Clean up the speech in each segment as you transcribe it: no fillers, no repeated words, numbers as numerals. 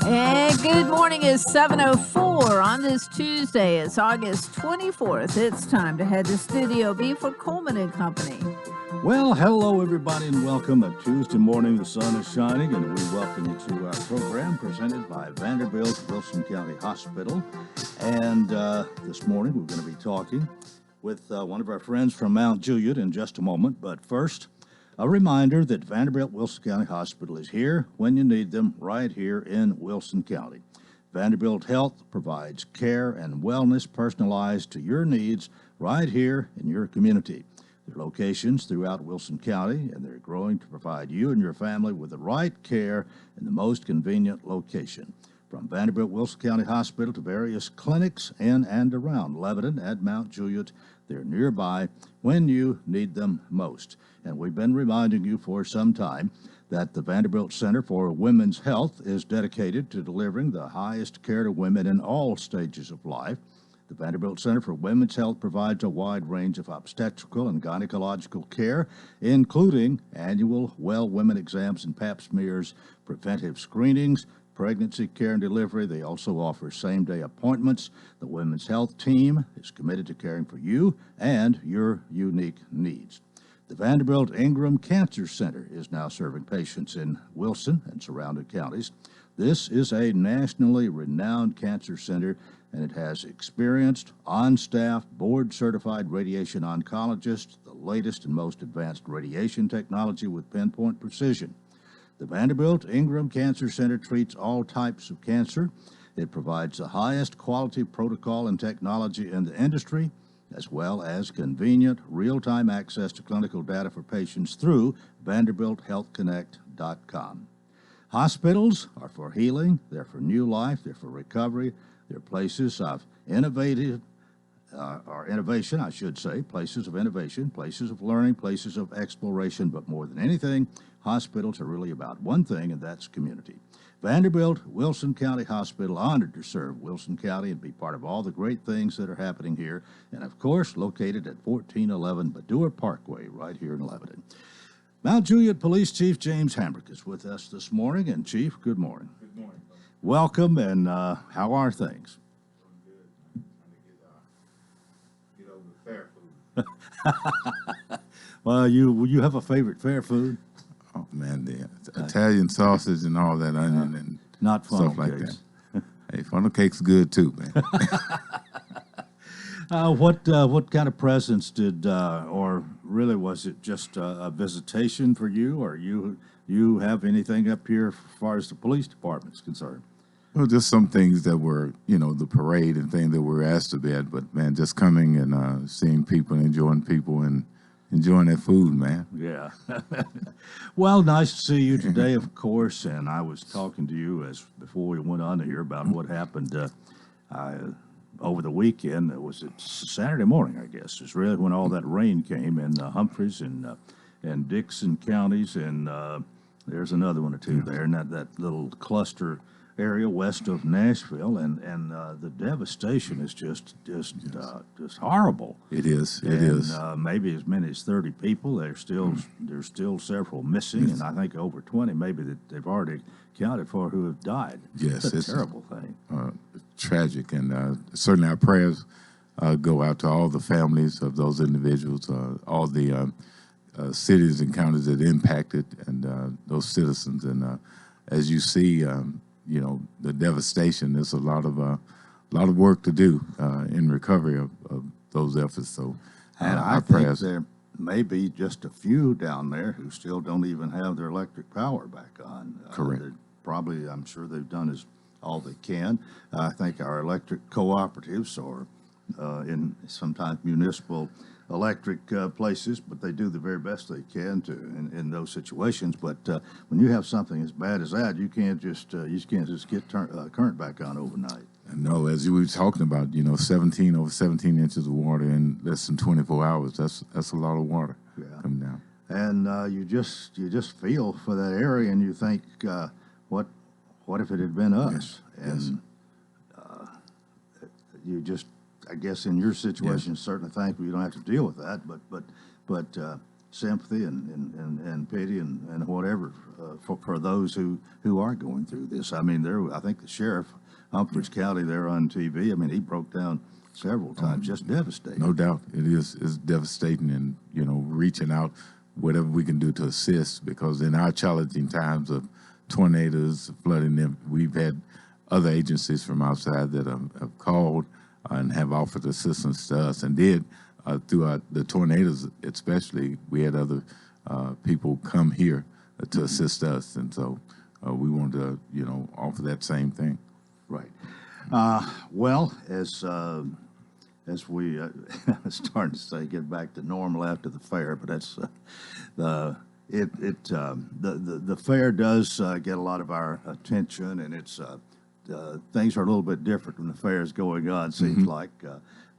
And good morning. It's 7:04 on this Tuesday. It's August 24th. It's time to head to Studio B for Coleman and Company. Well, hello, everybody, and welcome. A Tuesday morning, the sun is shining, and we welcome you to our program presented by Vanderbilt Wilson County Hospital. And this morning, we're going to be talking with one of our friends from Mount Juliet in just a moment. But first, a reminder that Vanderbilt Wilson County Hospital is here when you need them, right here in Wilson County. Vanderbilt Health provides care and wellness personalized to your needs right here in your community. There are locations throughout Wilson County, and they're growing to provide you and your family with the right care in the most convenient location. From Vanderbilt Wilson County Hospital to various clinics in and around Lebanon and Mount Juliet, they're nearby when you need them most. And we've been reminding you for some time that the Vanderbilt Center for Women's Health is dedicated to delivering the highest care to women in all stages of life. The Vanderbilt Center for Women's Health provides a wide range of obstetrical and gynecological care, including annual well women exams and pap smears, preventive screenings, pregnancy care and delivery. They also offer same-day appointments. The Women's Health team is committed to caring for you and your unique needs. The Vanderbilt Ingram Cancer Center is now serving patients in Wilson and surrounding counties. This is a nationally renowned cancer center, and it has experienced, on-staff, board-certified radiation oncologists, the latest and most advanced radiation technology with pinpoint precision. The Vanderbilt Ingram Cancer Center treats all types of cancer. It provides the highest quality protocol and technology in the industry, as well as convenient, real-time access to clinical data for patients through VanderbiltHealthConnect.com. Hospitals are for healing, they're for new life, they're for recovery, they're places of innovation, I should say, places of innovation, places of learning, places of exploration, but more than anything, hospitals are really about one thing, and that's community. Vanderbilt Wilson County Hospital, honored to serve Wilson County and be part of all the great things that are happening here, and of course, located at 1411 Badua Parkway, right here in Lebanon. Mount Juliet Police Chief James Hamrick is with us this morning, and Chief, good morning. Good morning. Welcome, and how are things? Doing good. Trying to get over fair food. Well, you have a favorite fair food? Oh man, the Italian sausage and all that onion and Not funnel stuff like cakes. that. Hey, funnel cake's good too, man. What kind of presents did, or really was it just a visitation for you, or you have anything up here as far as the police department's concerned? Well, just some things that were, the parade and things that we were asked to be at, but man, just coming and seeing people, enjoying people, and enjoying that food, man. Yeah. Well, nice to see you today, of course. And I was talking to you before we went on here about what happened over the weekend. It was Saturday morning, I guess. It's really when all that rain came in Humphreys and Dixon counties, and there's another one or two there, and that little cluster area west of Nashville, and the devastation is just horrible. It is. It is. Maybe as many as 30 people. There's still several missing, and I think over 20 maybe that they've already accounted for who have died. Yes, it's a terrible thing. Tragic, and certainly our prayers go out to all the families of those individuals, all the cities and counties that impacted, and those citizens. And as you see, the devastation. There's a lot of work to do in recovery of those efforts. So, And I think there may be just a few down there who still don't even have their electric power back on. Correct. Probably, I'm sure they've done all they can. I think our electric cooperatives or in sometimes municipal electric places, but they do the very best they can in those situations. But when you have something as bad as that, you can't just get current back on overnight. No, as you were talking about, over 17 inches of water in less than 24 hours. That's a lot of water coming down. And you just feel for that area, and you think, what if it had been us? Yes. And you just, I guess, in your situation, certainly think we don't have to deal with that. But sympathy and pity and whatever for those who are going through this. I mean, I think the sheriff, Humphreys County, there on TV, I mean, he broke down several times, just devastating. No doubt. It's devastating, and, reaching out, whatever we can do to assist, because in our challenging times of tornadoes, flooding, we've had other agencies from outside that have called and have offered assistance to us, and did throughout the tornadoes especially. We had other people come here to assist us, and so we wanted to, offer that same thing. Right. Well, as we starting to say, get back to normal after the fair, but that's the fair does get a lot of our attention, and it's things are a little bit different when the fair is going on, seems like.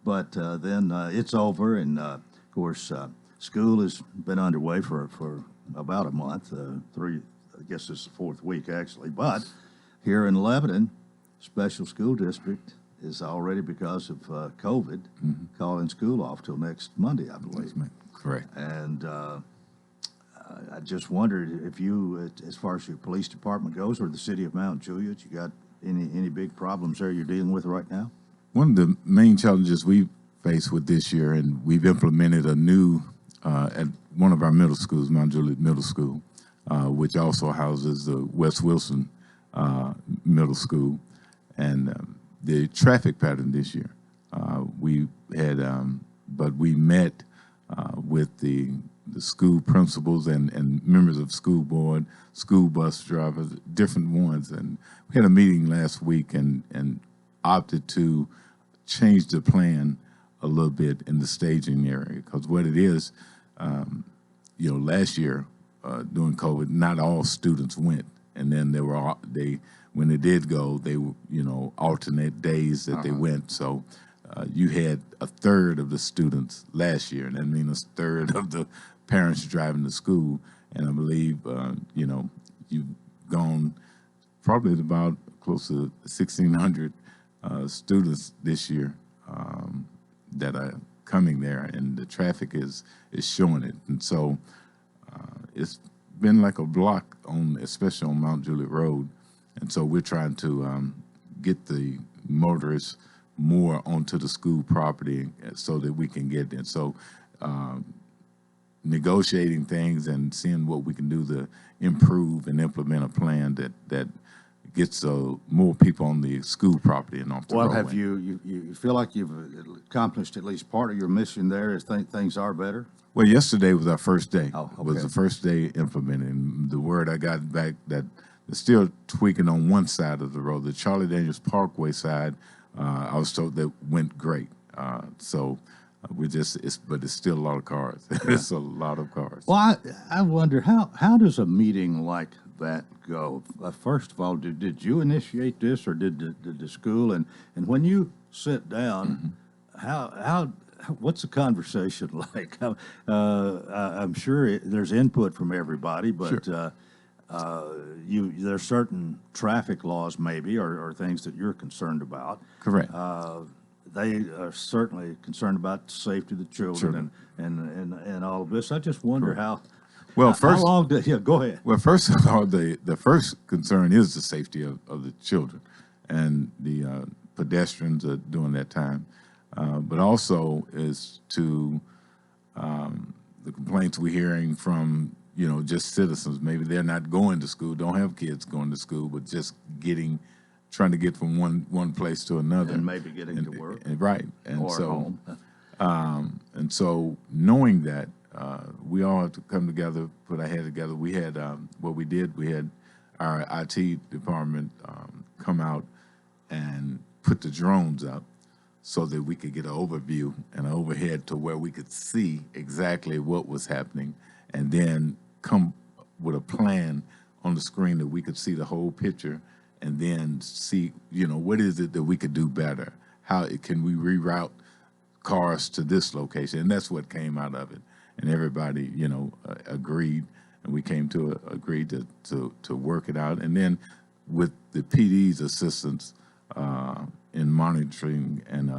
But then it's over, and of course, school has been underway for about a month, I guess it's the fourth week actually. But here in Lebanon, special school district is already, because of COVID, calling school off till next Monday, I believe. Correct. And I just wondered if you, as far as your police department goes, or the city of Mount Juliet, you got any big problems there you're dealing with right now? One of the main challenges we face with this year, and we've implemented a new, at one of our middle schools, Mount Juliet Middle School, which also houses the West Wilson Middle School, and the traffic pattern this year. We had, but we met with the school principals and members of school board, school bus drivers, different ones, and we had a meeting last week and opted to change the plan a little bit in the staging area, because what it is, last year during COVID, not all students went, and then when they did go, they were, alternate days that they went. So you had a third of the students last year, and that means a third of the parents driving to school. And I believe, you've gone probably about close to 1,600 students this year that are coming there, and the traffic is showing it. And so it's been like a block especially on Mount Juliet Road. And so we're trying to get the motorists more onto the school property so that we can get in. So negotiating things and seeing what we can do to improve and implement a plan that gets more people on the school property and off the roadway. Have you feel like you've accomplished at least part of your mission there, as things are better? Well, yesterday was our first day. Oh, okay. It was the first day implementing. The word I got back that they're still tweaking on one side of the road, the Charlie Daniels Parkway side. I was told that went great. So but it's still a lot of cars. It's a lot of cars. Well, I wonder how does a meeting like that go? First of all, did you initiate this, or did the school? And when you sit down, what's the conversation like? I'm sure there's input from everybody, but Sure. There's certain traffic laws maybe, or things that you're concerned about. Correct. They are certainly concerned about the safety of the children and all of this. I just wonder how. Well, how long go ahead. Well, first of all, the first concern is the safety of the children and the pedestrians during that time, but also is to the complaints we're hearing from just citizens. Maybe they're not going to school, don't have kids going to school, but just trying to get from one place to another, and maybe getting to work, right? And or so home. And so knowing that. We all have to come together, put our head together. We had what we did. We had our IT department come out and put the drones up so that we could get an overview and an overhead to where we could see exactly what was happening, and then come with a plan on the screen that we could see the whole picture, and then see what is it that we could do better. How can we reroute cars to this location? And that's what came out of it. And everybody, agreed, and we came to agreed to work it out. And then with the PD's assistance in monitoring and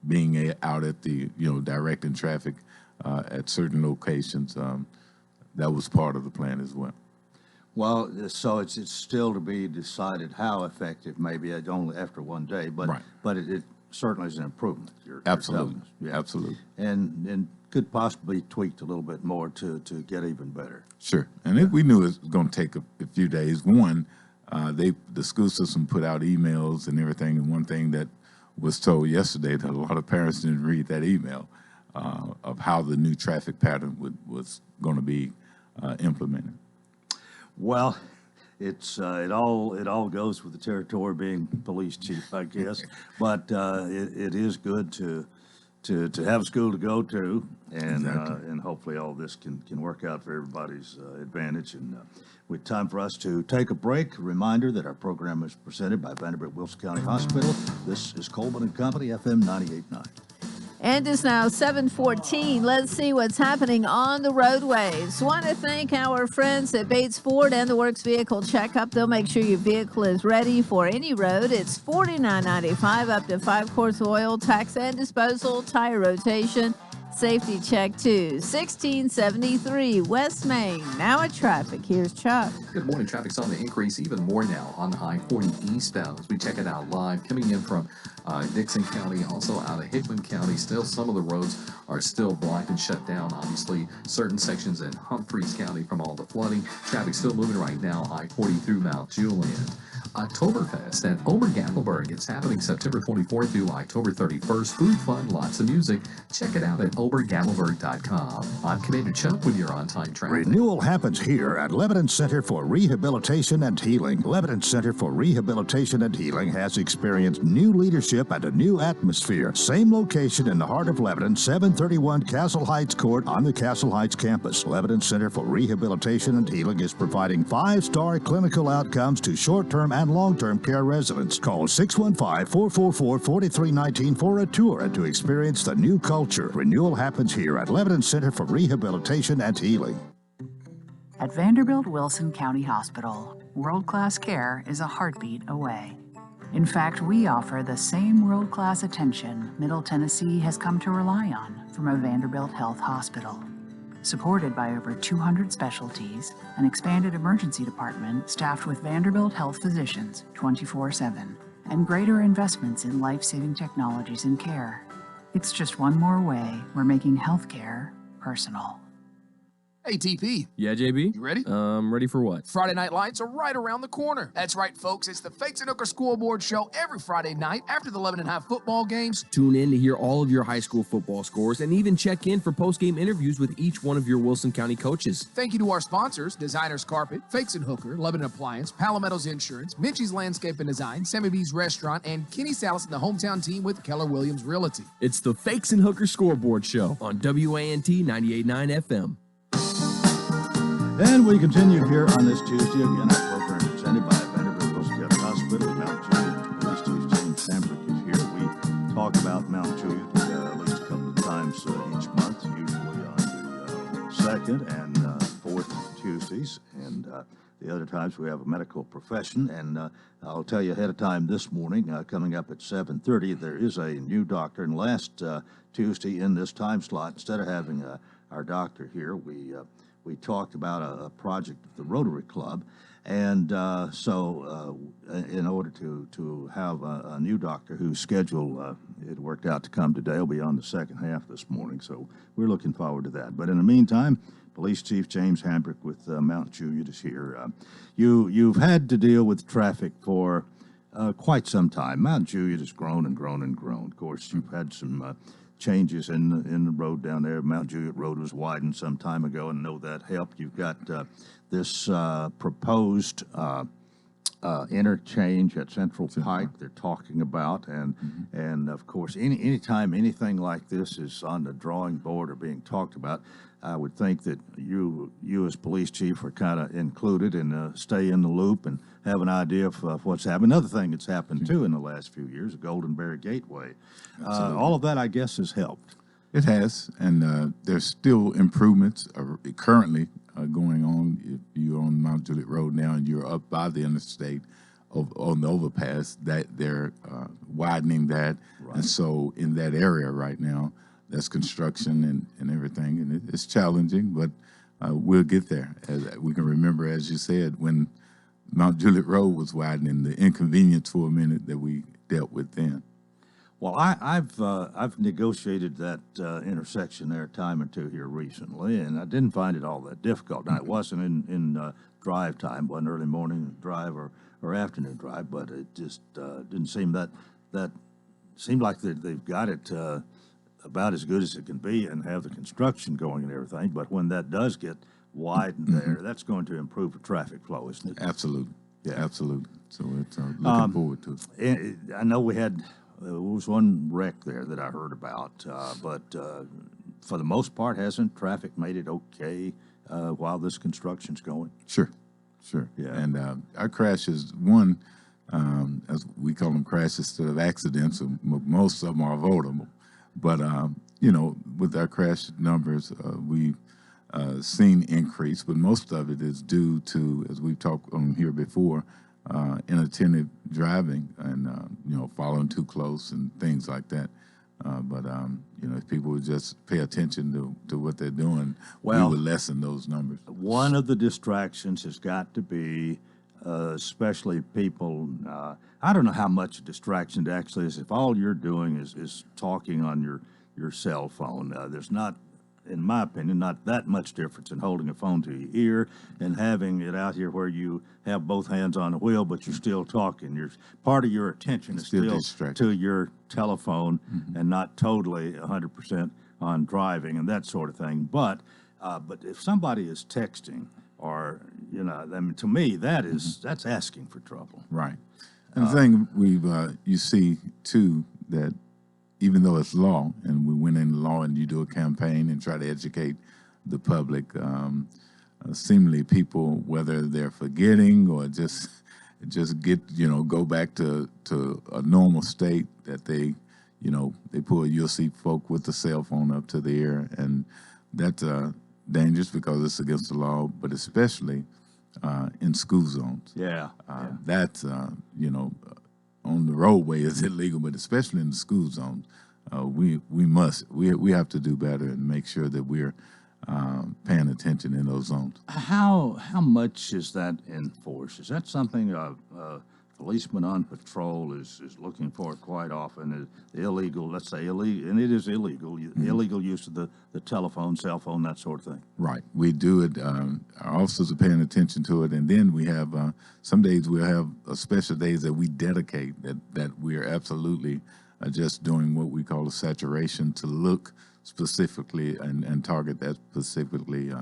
being out at the, directing traffic, at certain locations. That was part of the plan as well. Well, so it's still to be decided how effective, maybe only after one day, but Right. but it certainly is an improvement. You're Absolutely, telling us. Yeah. absolutely. And could possibly be tweaked a little bit more to get even better. Sure, and we knew it was going to take a few days. One, the school system put out emails and everything, and one thing that was told yesterday that a lot of parents didn't read that email of how the new traffic pattern was going to be implemented. Well, it all goes with the territory being police chief, I guess. But it is good to have a school to go to, and Exactly. and hopefully all this can work out for everybody's advantage. And with time for us to take a break, a reminder that our program is presented by Vanderbilt Wilson County Hospital. This is Coleman and Company, FM 98.9. And it's now 7:14. Let's see what's happening on the roadways. Want to thank our friends at Bates Ford and the Works Vehicle Checkup. They'll make sure your vehicle is ready for any road. It's $49.95 up to 5 quarts of oil, tax and disposal, tire rotation, safety check too. 1673 West Main. Now at traffic. Here's Chuck. Good morning. Traffic's on the increase even more now on I-40 eastbound as we check it out live. Coming in from Dixon County, also out of Hickman County. Still, some of the roads are still blocked and shut down. Obviously, certain sections in Humphreys County from all the flooding. Traffic still moving right now, I-40 through Mount Juliet. Oktoberfest at Ober-Gatlinburg. It's happening September 24th through October 31st. Food, fun, lots of music. Check it out at obergatlinburg.com. I'm Commander Chuck with your on-time traffic. Renewal happens here at Lebanon Center for Rehabilitation and Healing. Lebanon Center for Rehabilitation and Healing has experienced new leadership and a new atmosphere. Same location in the heart of Lebanon, 731 Castle Heights Court on the Castle Heights campus. Lebanon Center for Rehabilitation and Healing is providing 5-star clinical outcomes to short-term and long-term care residents. Call 615-444-4319 for a tour and to experience the new culture. Renewal happens here at Lebanon Center for Rehabilitation and Healing. At Vanderbilt Wilson County Hospital, world-class care is a heartbeat away. In fact, we offer the same world-class attention Middle Tennessee has come to rely on from a Vanderbilt Health Hospital. Supported by over 200 specialties, an expanded emergency department staffed with Vanderbilt Health physicians 24/7, and greater investments in life-saving technologies and care. It's just one more way we're making healthcare personal. Hey, TP. Yeah, JB? You ready? Ready for what? Friday Night Lights are right around the corner. That's right, folks. It's the Fakes and Hooker Scoreboard Show every Friday night after the Lebanon High football games. Tune in to hear all of your high school football scores and even check in for post-game interviews with each one of your Wilson County coaches. Thank you to our sponsors, Designers Carpet, Fakes and Hooker, Lebanon Appliance, Palometto's Insurance, Minchie's Landscape and Design, Sammy B's Restaurant, and Kenny Salas and the hometown team with Keller Williams Realty. It's the Fakes and Hooker Scoreboard Show on WANT 98.9 FM. And we continue here on this Tuesday. Again, our program presented by Vanderbilt Wilson County Hospital. Mount Juliet Police Chief James Hamrick is here. We talk about Mount Juliet at least a couple of times each month, usually on the second and fourth Tuesdays. And the other times we have a medical profession. And I'll tell you ahead of time this morning, coming up at 7:30, there is a new doctor. And last Tuesday in this time slot, instead of having our doctor here, we talked about a project of the Rotary Club, and so in order to have a new doctor whose schedule it worked out to come today, will be on the second half this morning, so we're looking forward to that. But in the meantime, Police Chief James Hamrick with Mount Juliet is here. You've had to deal with traffic for quite some time. Mount Juliet has grown and grown and grown. Of course, you've had some changes in the road down there. Mount Juliet Road was widened some time ago, and know that helped. You've got this proposed interchange at Central Pike they're talking about, and of course, anytime anything like this is on the drawing board or being talked about, I would think that you as police chief are kind of included and stay in the loop and have an idea of what's happening. Another thing that's happened too in the last few years, the Golden Bear Gateway. All of that, I guess, has helped. It has, and there's still improvements currently going on. If you're on Mount Juliet Road now and you're up by the interstate on the overpass, that they're widening that. Right. And so in that area right now, that's construction and everything, and it's challenging, but we'll get there. As we can remember, as you said, when Mount Juliet Road was widening, the inconvenience for a minute that we dealt with then. Well, I've negotiated that intersection there a time or two here recently, and I didn't find it all that difficult. Now, it wasn't in drive time, wasn't early morning drive or afternoon drive, but it just didn't seem that seemed like they've got it about as good as it can be and have the construction going and everything. But when that does get widened there, that's going to improve the traffic flow, isn't it? Absolutely. Yeah. Absolutely. So it's looking forward to it. I know we had there was one wreck there that I heard about, but for the most part, hasn't traffic made it okay while this construction's going? Sure. Yeah. And our crashes, one, as we call them crashes instead of accidents, so most of them are avoidable. But, with our crash numbers, we've seen increase, but most of it is due to, as we've talked on here before, inattentive driving and, following too close and things like that. But if people would just pay attention to what they're doing, we would lessen those numbers. One of the distractions has got to be, especially people, I don't know how much a distraction it actually is. If all you're doing is talking on your cell phone, there's not, in my opinion, not that much difference in holding a phone to your ear and having it out here where you have both hands on the wheel, but you're still talking. Part of your attention is still to your telephone and not totally 100% on driving and that sort of thing. But if somebody is texting or, to me, that's asking for trouble. Right. And the thing you see, too, that even though it's law, and we went into law and you do a campaign and try to educate the public, seemingly people, whether they're forgetting or just go back to a normal state, that they pull, you'll see folk with the cell phone up to the ear, and that's dangerous because it's against the law, but especially in school zones. Yeah. That's, on the roadway is illegal, but especially in the school zones, we have to do better and make sure that we're paying attention in those zones. How much is that enforced? Is that something a policeman on patrol is looking for quite often? Is illegal, let's say illegal, and it is illegal, illegal use of the telephone, cell phone, that sort of thing. Right. We do it. Our officers are paying attention to it, and then we have some days we'll have special days that we dedicate that we are absolutely just doing what we call a saturation to look specifically and target that specifically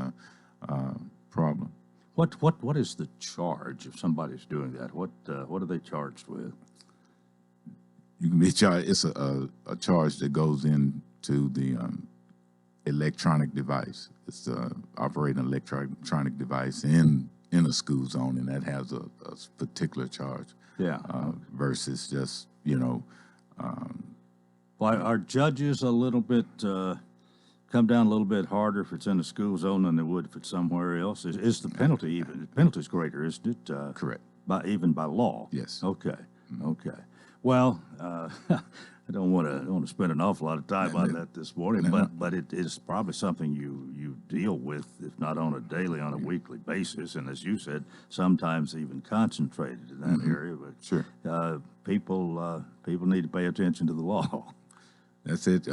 problem. What is the charge if somebody's doing that? What are they charged with? You can be charged. It's a charge that goes into the electronic device. It's operating an electronic device in a school zone, and that has a particular charge. Yeah. Versus just Well, are judges a little bit come down a little bit harder if it's in a school zone than they would if it's somewhere else? Is the penalty even? The penalty's greater, isn't it? Correct. Even by law. Yes. Okay. Okay. Well, I don't want to spend an awful lot of time on that this morning, but it is probably something you deal with, if not on a daily, on a weekly basis, and as you said, sometimes even concentrated in that area. But sure, people need to pay attention to the law. That's it.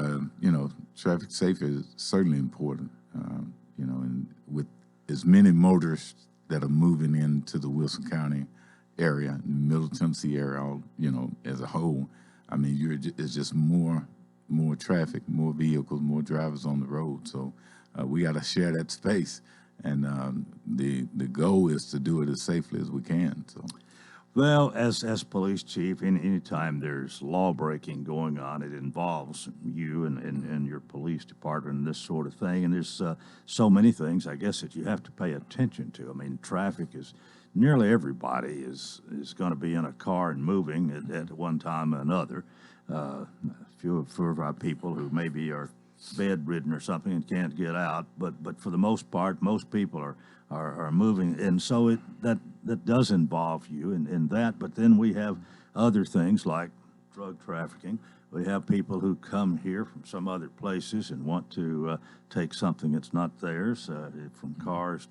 Traffic safety is certainly important. And with as many motorists that are moving into the Wilson County area, Middle Tennessee area, as a whole, I mean, it's just more traffic, more vehicles, more drivers on the road. So we got to share that space, and the goal is to do it as safely as we can. So. Well, as police chief, any time there's law breaking going on, it involves you and your police department and this sort of thing. And there's so many things, I guess, that you have to pay attention to. I mean, traffic is nearly everybody is going to be in a car and moving at one time or another. A few of our people who maybe are bedridden or something and can't get out, but for the most part, most people are moving, and so that does involve you in that. But then we have other things like drug trafficking, we have people who come here from some other places and want to take something that's not theirs, from cars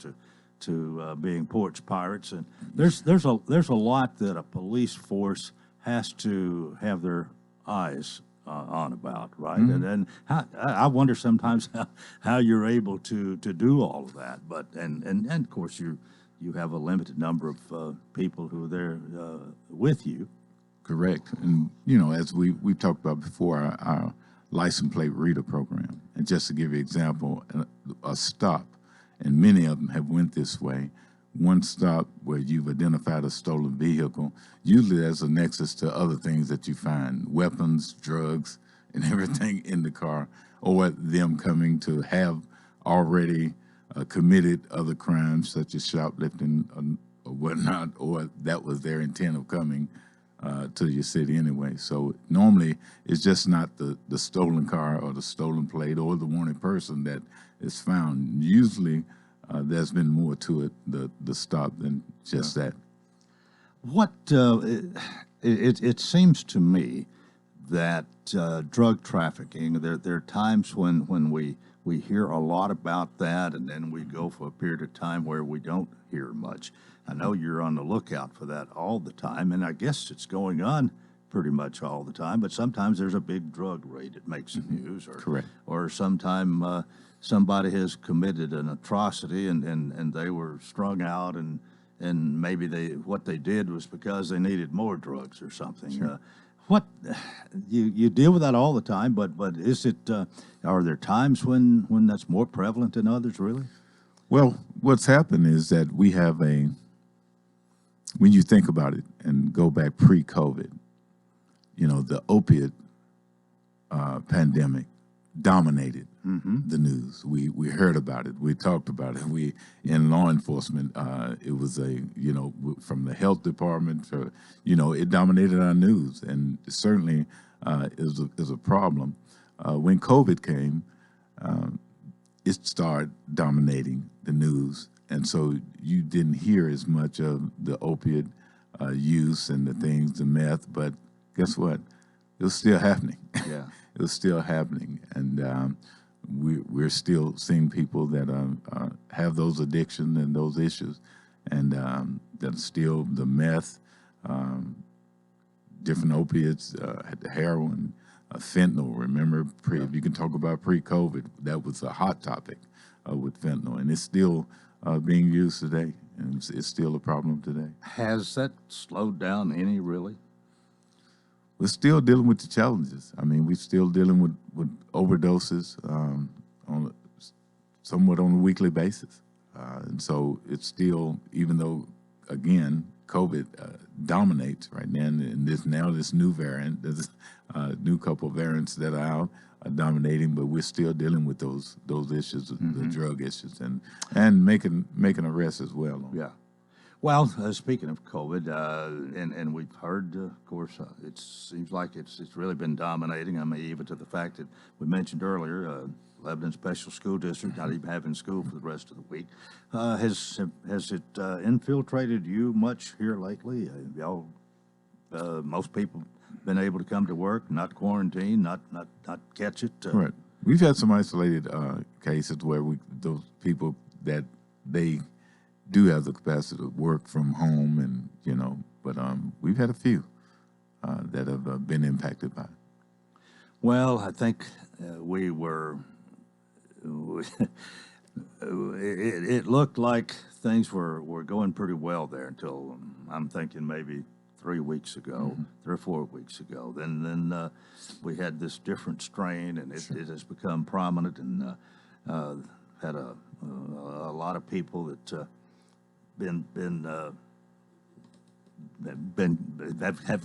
to being porch pirates, and there's a lot that a police force has to have their eyes on about, right? Mm-hmm. And I wonder sometimes how you're able to do all of that, but and of course you have a limited number of people who are there with you. Correct. And, you know, as we've talked about before, our license plate reader program. And just to give you an example, a stop, and many of them have went this way. One stop where you've identified a stolen vehicle, usually there's a nexus to other things that you find, weapons, drugs, and everything in the car, or them coming to have already committed other crimes such as shoplifting or whatnot, or that was their intent of coming to your city anyway. So normally it's just not the stolen car or the stolen plate or the wanted person that is found. Usually there's been more to it, the stop, than just that. What it seems to me that drug trafficking, there are times when we hear a lot about that, and then we go for a period of time where we don't hear much. I know you're on the lookout for that all the time, and I guess it's going on pretty much all the time, but sometimes there's a big drug raid that makes the news, or Correct. Or sometime somebody has committed an atrocity and they were strung out, and maybe what they did was because they needed more drugs or something. Sure. What you deal with that all the time, but is it are there times when that's more prevalent than others, really? Well, what's happened is that we have when you think about it and go back pre-COVID, you know, the opiate pandemic dominated the news. We heard about it. We talked about it. We, in law enforcement, it was from the health department, it dominated our news, and certainly is a problem. When COVID came, it started dominating the news, and so you didn't hear as much of the opiate use and the things, the meth, but guess what? It was still happening. Yeah. It was still happening, and we're still seeing people that have those addictions and those issues, and that still the meth, different opiates, the heroin, fentanyl. Remember, if you can talk about pre-COVID, that was a hot topic with fentanyl, and it's still being used today, and it's still a problem today. Has that slowed down any, really? We're still dealing with the challenges. I mean, we're still dealing with overdoses somewhat on a weekly basis. And so it's still, even though, again, COVID dominates right now, and this new variant, there's new couple variants that are out dominating, but we're still dealing with those issues, the drug issues, and making arrests as well. Yeah. Well, speaking of COVID, and we've heard, of course, it seems like it's really been dominating. I mean, even to the fact that we mentioned earlier, Lebanon Special School District not even having school for the rest of the week. Has it infiltrated you much here lately? Y'all, most people been able to come to work, not quarantine, not catch it. Right. We've had some isolated cases where those people that they do have the capacity to work from home, and but we've had a few that have been impacted by it. Well, I think we were. It looked like things were going pretty well there until I'm thinking maybe 3 weeks ago, 3 or 4 weeks ago. Then we had this different strain, and it has become prominent, and had a lot of people that. Have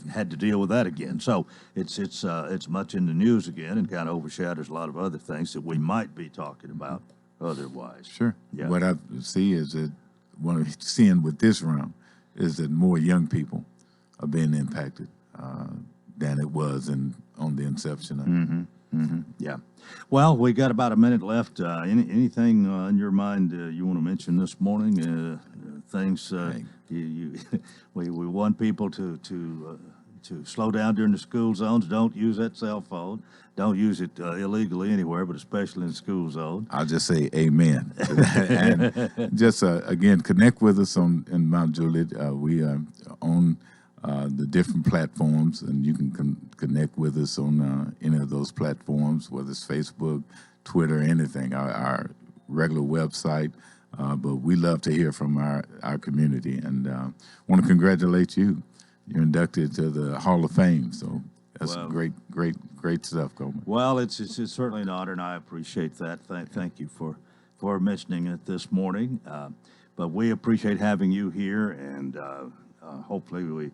had to deal with that again. So it's much in the news again, and kind of overshadows a lot of other things that we might be talking about otherwise. Sure. Yeah. What I see is that what I'm seeing with this round is that more young people are being impacted than it was on the inception of it. Yeah. Well, we got about a minute left. Anything in your mind you want to mention this morning? Things we want people to to slow down during the school zones. Don't use that cell phone. Don't use it illegally anywhere, but especially in the school zone. I'll just say amen. And just, again, connect with us in Mount Juliet. We are on the different platforms, and you can connect with us on any of those platforms, whether it's Facebook, Twitter, anything, our regular website. But we love to hear from our community, and want to congratulate you. You're inducted to the Hall of Fame, so that's great stuff, Coleman. Well, it's certainly an honor, and I appreciate that. Thank you for mentioning it this morning. But we appreciate having you here, and hopefully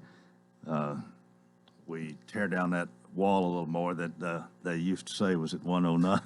we tear down that wall a little more that they used to say was at 109.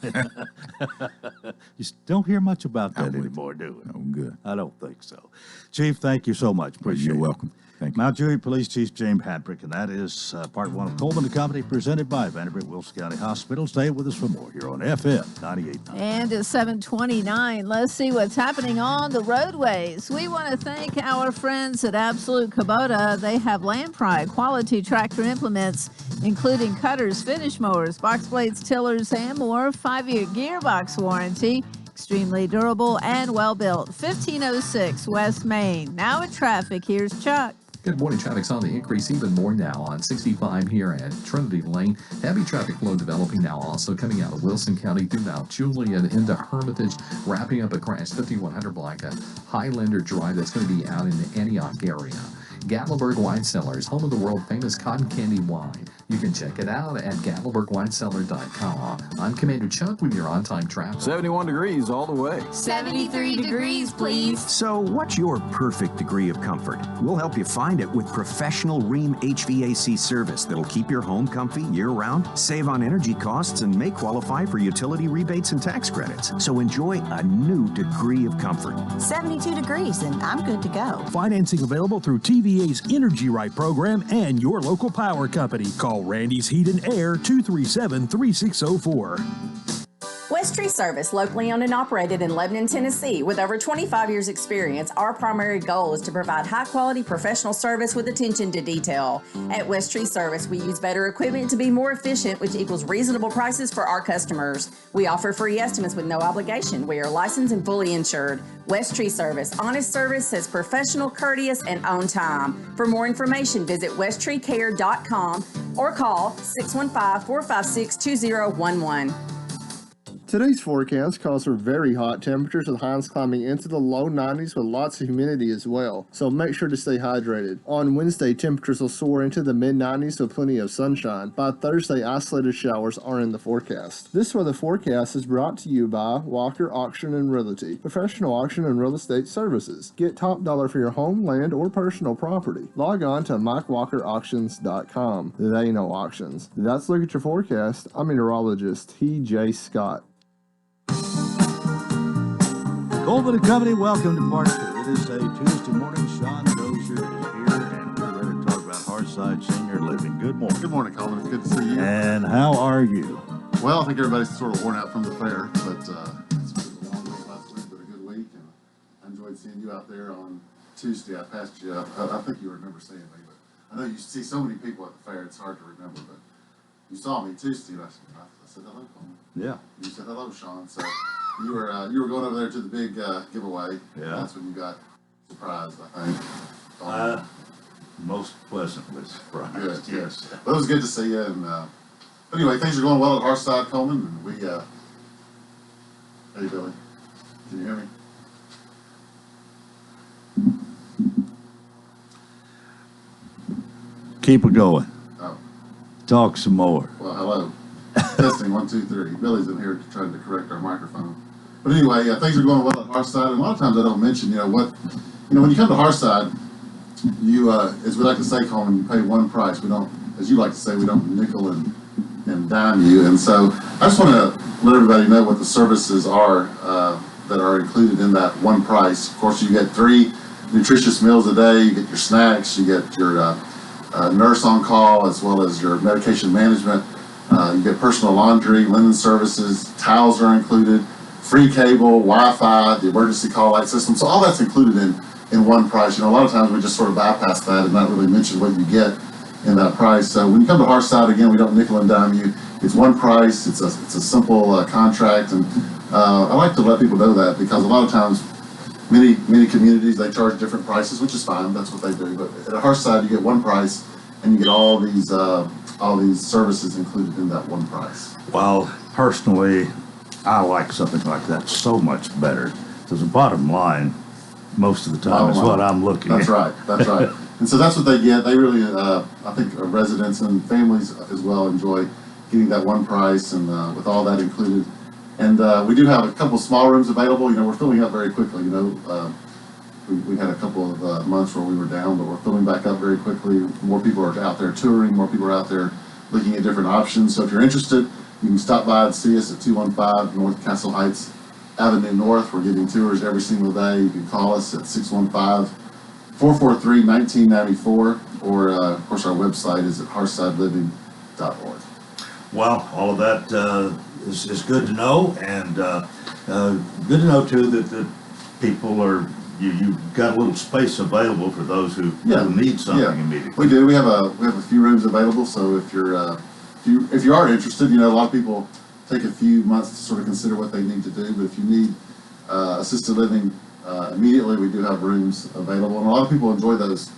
You don't hear much about that anymore, do we? Oh, good. I don't think so. Chief, thank you so much. Appreciate it. You're welcome. Thank you. Mount Juliet Police Chief James Hamrick, and that is part one of Coleman and Company, presented by Vanderbilt Wilson County Hospital. Stay with us for more here on FM 98.9. And at 7:29, let's see what's happening on the roadways. We want to thank our friends at Absolute Kubota. They have Lamprey quality tractor implements, including cutters, finish mowers, box blades, tillers, and more. 5-year gearbox warranty. Extremely durable and well-built. 1506 West Main. Now in traffic, here's Chuck. Good morning. Traffic's on the increase even more now on 65 here at Trinity Lane. Heavy traffic flow developing now also coming out of Wilson County through Mount Juliet into Hermitage, wrapping up a crash 5100 block at Highlander Drive. That's going to be out in the Antioch area. Gatlinburg Wine Cellars, home of the world famous cotton candy wine. You can check it out at GatlinburgWineCellar.com. I'm Commander Chuck with your on-time traffic. 71 degrees all the way. 73 degrees, please. So what's your perfect degree of comfort? We'll help you find it with professional Rheem HVAC service that'll keep your home comfy year-round, save on energy costs, and may qualify for utility rebates and tax credits. So enjoy a new degree of comfort. 72 degrees, and I'm good to go. Financing available through TVA's Energy Right program and your local power company. Call Randy's Heat and Air 237-3604. West Tree Service, locally owned and operated in Lebanon, Tennessee. With over 25 years experience, our primary goal is to provide high-quality professional service with attention to detail. At West Tree Service, we use better equipment to be more efficient, which equals reasonable prices for our customers. We offer free estimates with no obligation. We are licensed and fully insured. West Tree Service, honest service that's professional, courteous, and on time. For more information, visit westtreecare.com or call 615-456-2011. Today's forecast calls for very hot temperatures with highs climbing into the low 90s with lots of humidity as well, so make sure to stay hydrated. On Wednesday, temperatures will soar into the mid-90s with plenty of sunshine. By Thursday, isolated showers are in the forecast. This weather forecast is brought to you by Walker Auction and Realty, professional auction and real estate services. Get top dollar for your home, land, or personal property. Log on to MikeWalkerAuctions.com. They know auctions. That's a look at your forecast. I'm meteorologist T.J. Scott. Coleman and Company, welcome to part two. It is a Tuesday morning. Sean Dozier is here, and we're ready to talk about Hearthside Senior Living. Good morning. Good morning, Coleman. It's good to see you. And how are you? Well, I think everybody's sort of worn out from the fair, but it's been a long week last week, but a good week. And I enjoyed seeing you out there on Tuesday. I passed you up. I think you remember seeing me, but I know you see so many people at the fair, it's hard to remember, but you saw me Tuesday, and I said hello, Coleman. Yeah. You said hello, Sean. So you were going over there to the big giveaway. Yeah. That's when you got surprised, I think. Most pleasantly surprised. Good, yes. But it was good to see you. And anyway, things are going well at Hearthside, Coleman. And we, hey, Billy, can you hear me? Keep it going. Oh. Talk some more. Well, hello. Testing, 1, 2, 3. Billy's in here trying to correct our microphone. But anyway, things are going well at Hearthside. And a lot of times I don't mention, when you come to Hearthside, you, as we like to say, Coleman, you pay one price. We don't, as you like to say, we don't nickel and dime you. And so I just want to let everybody know what the services are that are included in that one price. Of course, you get 3 nutritious meals a day. You get your snacks. You get your nurse on call, as well as your medication management. You get personal laundry, linen services, towels are included, free cable, Wi-Fi, the emergency call light system. So all that's included in one price. A lot of times we just sort of bypass that and not really mention what you get in that price. So when you come to Hearthside, again, we don't nickel and dime you. It's one price. It's a simple contract, and I like to let people know that, because a lot of times, many communities, they charge different prices, which is fine. That's what they do. But at Hearthside, you get one price, and you get all these services included in that one price. Well, personally, I like something like that so much better, because the bottom line, most of the time, is what I'm looking That's at. right. That's right. And so that's what they get. They really, I think residents and families as well enjoy getting that one price, and with all that included. And we do have a couple of small rooms available. You know, we're filling up very quickly. You know, we had a couple of months where we were down, but we're filling back up very quickly. More people are out there touring. More people are out there looking at different options. So if you're interested, you can stop by and see us at 215 North Castle Heights Avenue North. We're giving tours every single day. You can call us at 615-443-1994, or of course our website is at hearthsideliving.org. Well, all of that is good to know, and good to know too that people are, you've got a little space available for those who need something immediately. We do. We have a few rooms available. So if you're if you are interested, you know, a lot of people take a few months to sort of consider what they need to do. But if you need assisted living immediately, we do have rooms available, and a lot of people enjoy those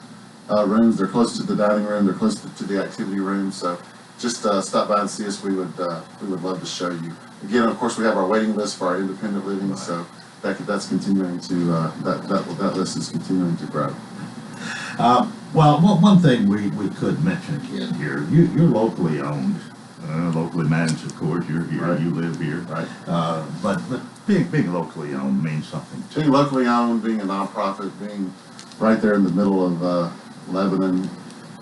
rooms. They're close to the dining room. They're close to the activity room. So just stop by and see us. We would love to show you. Again, of course, we have our waiting list for our independent living. Right. So that's continuing to that list is continuing to grow. Well, one thing we could mention again here, you're locally owned, locally managed, of course. You're here, right. You live here, right? But being locally owned means something too. Being locally owned, being a nonprofit, being right there in the middle of Lebanon,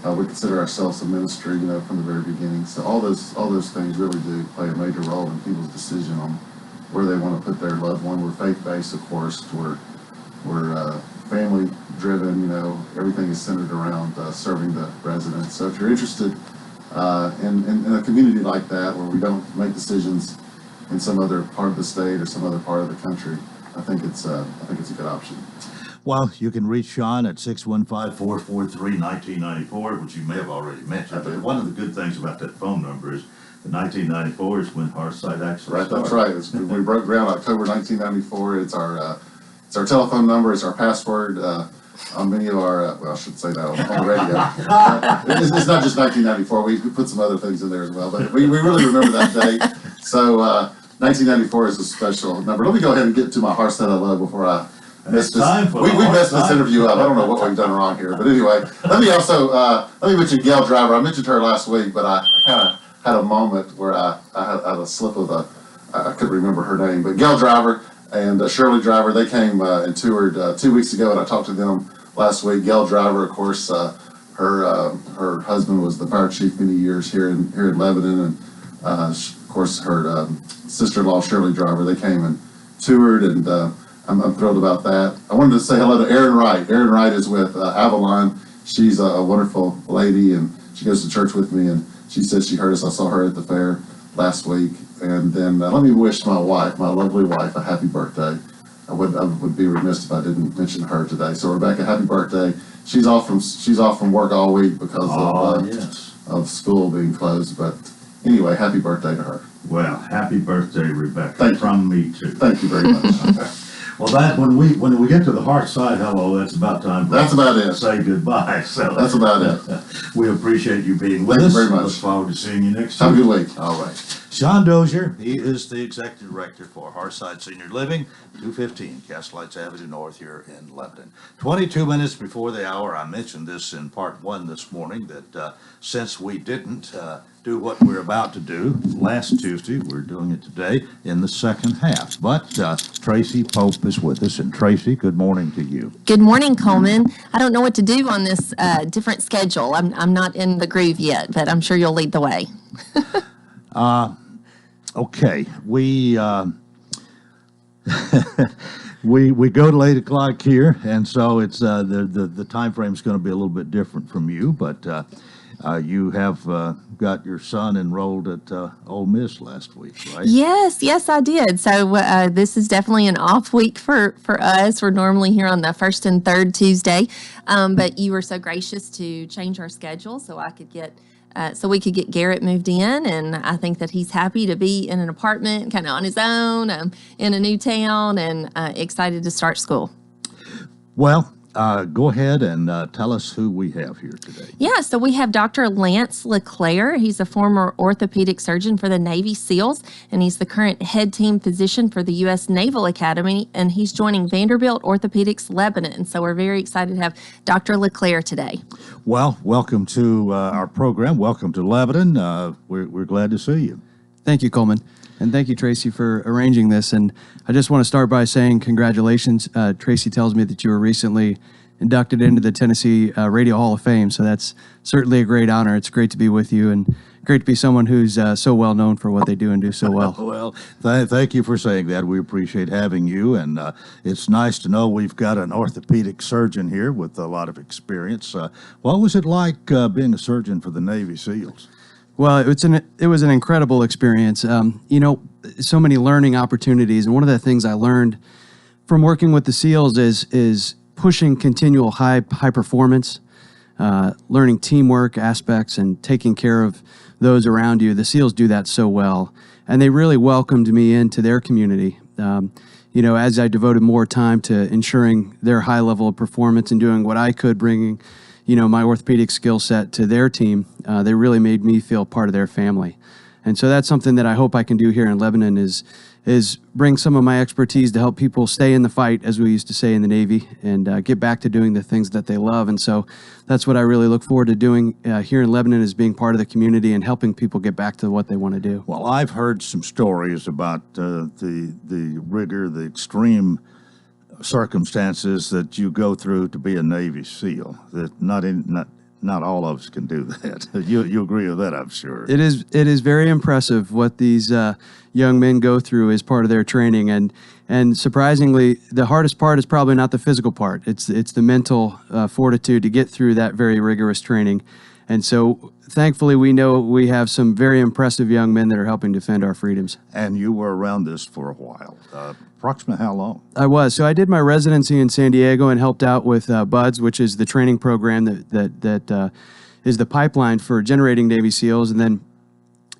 we consider ourselves a ministry, you know, from the very beginning. So all those things really do play a major role in people's decision on where they want to put their loved one. We're faith-based, of course. We're family-driven. You know, everything is centered around serving the residents. So if you're interested in a community like that, where we don't make decisions in some other part of the state or some other part of the country, I think it's a good option. Well, you can reach Sean at 615-443-1994, which you may have already mentioned. But one of the good things about that phone number is the 1994 is when Hearthside actually started. That's right. We broke ground October 1994. It's our telephone number. It's our password. On many of our, well, I should say that on the radio. It's not just 1994. We put some other things in there as well. But we really remember that date. So 1994 is a special number. Let me go ahead and get to my Hearthside I Love before I mess this. We messed this interview up. I don't know what we've done wrong here. But anyway, let me mention Gail Driver. I mentioned her last week, but I kind of had a moment where I had a slip of I couldn't remember her name. But Gail Driver and Shirley Driver, they came and toured 2 weeks ago, and I talked to them last week. Gail Driver, of course, her husband was the fire chief many years here in Lebanon, and of course her sister-in-law Shirley Driver. They came and toured, and I'm thrilled about that. I wanted to say hello to Erin Wright. Erin Wright is with Avalon. She's a wonderful lady, and she goes to church with me, and she says she heard us. I saw her at the fair last week. And then let me wish my wife, my lovely wife, a happy birthday. I would be remiss if I didn't mention her today. So Rebecca, happy birthday. She's off from work all week because of school being closed. But anyway, happy birthday to her. Well, happy birthday, Rebecca. Thank you. From me too. Thank you very much. Okay. Well, that when we get to the Hearthside hello, that's about time. That's about it. Say goodbye. So that's about it. We appreciate you being with us. Thank you very much. Look forward to seeing you next Have week. a good week. All right. Sean Dozier, he is the executive director for Hearthside Senior Living, 215 Castle Heights Avenue North here in Lebanon. 22 minutes before the hour, I mentioned this in part one this morning, that since we didn't do what we're about to do last Tuesday, we're doing it today in the second half. But Tracy Pope is with us. And Tracy, good morning to you. Good morning, Coleman. I don't know what to do on this different schedule. I'm not in the groove yet, but I'm sure you'll lead the way. Okay, we we go to 8 o'clock here, and so it's the time frame is going to be a little bit different from you. But You have got your son enrolled at Ole Miss last week, right? Yes, I did. So this is definitely an off week for us. We're normally here on the first and third Tuesday, but you were so gracious to change our schedule so I could get. So we could get Garrett moved in, and I think that he's happy to be in an apartment, kind of on his own, in a new town, and excited to start school. Well, go ahead and tell us who we have here today. Yeah, so we have Dr. Lance Leclair. He's a former orthopedic surgeon for the Navy SEALs, and he's the current head team physician for the U.S. Naval Academy, and he's joining Vanderbilt Orthopedics Lebanon. So we're very excited to have Dr. Leclair today. Well, welcome to our program. Welcome to Lebanon. We're glad to see you. Thank you, Coleman. And thank you, Tracy, for arranging this. And I just want to start by saying congratulations. Tracy tells me that you were recently inducted into the Tennessee Radio Hall of Fame. So that's certainly a great honor. It's great to be with you and great to be someone who's so well known for what they do and do so well. Well, thank you for saying that. We appreciate having you. And it's nice to know we've got an orthopedic surgeon here with a lot of experience. What was it like being a surgeon for the Navy SEALs? Well, it was an incredible experience. So many learning opportunities. And one of the things I learned from working with the SEALs is pushing continual high performance, learning teamwork aspects, and taking care of those around you. The SEALs do that so well, and they really welcomed me into their community. As I devoted more time to ensuring their high level of performance and doing what I could, bringing my orthopedic skill set to their team, they really made me feel part of their family. And so that's something that I hope I can do here in Lebanon is bring some of my expertise to help people stay in the fight, as we used to say in the Navy, and get back to doing the things that they love. And so that's what I really look forward to doing here in Lebanon, is being part of the community and helping people get back to what they want to do. Well, I've heard some stories about the rigor, the extreme circumstances that you go through to be a Navy SEAL. That not all of us can do that. You agree with that, I'm sure. It is very impressive what these young men go through as part of their training, and surprisingly, the hardest part is probably not the physical part. It's the mental fortitude to get through that very rigorous training. And so, thankfully, we know we have some very impressive young men that are helping defend our freedoms. And you were around this for a while. Approximately how long? I was. So I did my residency in San Diego and helped out with BUDS, which is the training program that is the pipeline for generating Navy SEALs. And then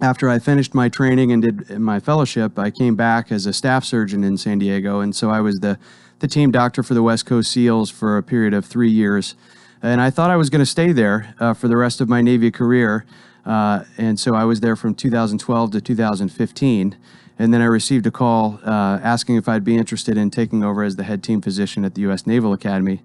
after I finished my training and did my fellowship, I came back as a staff surgeon in San Diego. And so I was the team doctor for the West Coast SEALs for a period of 3 years. And I thought I was going to stay there for the rest of my Navy career. And so I was there from 2012 to 2015. And then I received a call asking if I'd be interested in taking over as the head team physician at the U.S. Naval Academy.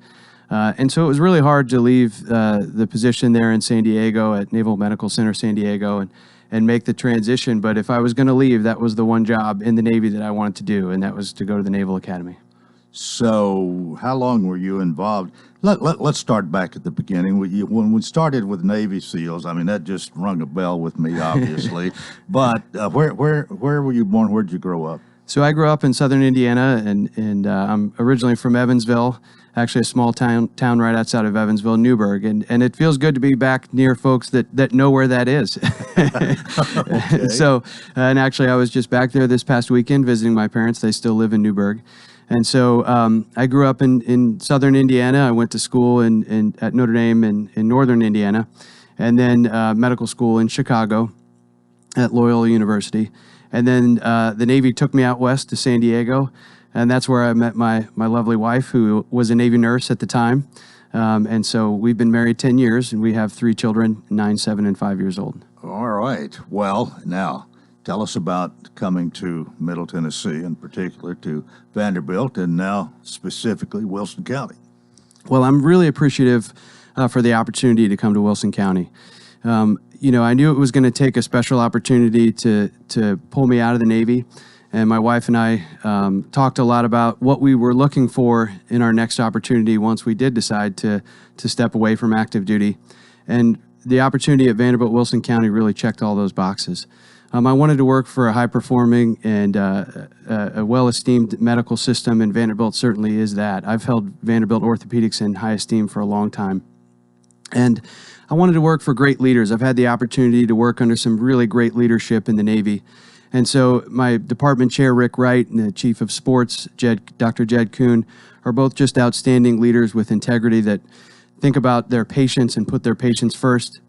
And so it was really hard to leave the position there in San Diego at Naval Medical Center San Diego and make the transition. But if I was going to leave, that was the one job in the Navy that I wanted to do, and that was to go to the Naval Academy. So how long were you involved? Let's start back at the beginning. When we started with Navy SEALs, I mean, that just rung a bell with me, obviously. But where were you born? Where did you grow up? So I grew up in southern Indiana, and I'm originally from Evansville, actually a small town right outside of Evansville, Newburgh. And it feels good to be back near folks that know where that is. Okay. So, and actually I was just back there this past weekend visiting my parents. They still live in Newburgh. And so I grew up in southern Indiana. I went to school at Notre Dame in northern Indiana, and then medical school in Chicago at Loyola University. And then the Navy took me out west to San Diego, and that's where I met my lovely wife, who was a Navy nurse at the time. And so we've been married 10 years, and we have 3 children, 9, 7, and 5 years old. All right. Well, now, tell us about coming to Middle Tennessee, in particular to Vanderbilt, and now specifically Wilson County. Well, I'm really appreciative for the opportunity to come to Wilson County. I knew it was going to take a special opportunity to pull me out of the Navy, and my wife and I talked a lot about what we were looking for in our next opportunity once we did decide to step away from active duty. And the opportunity at Vanderbilt Wilson County really checked all those boxes. I wanted to work for a high-performing and a well-esteemed medical system, and Vanderbilt certainly is that. I've held Vanderbilt Orthopedics in high esteem for a long time. And I wanted to work for great leaders. I've had the opportunity to work under some really great leadership in the Navy. And so my department chair, Rick Wright, and the chief of sports, Dr. Jed Kuhn, are both just outstanding leaders with integrity that think about their patients and put their patients first,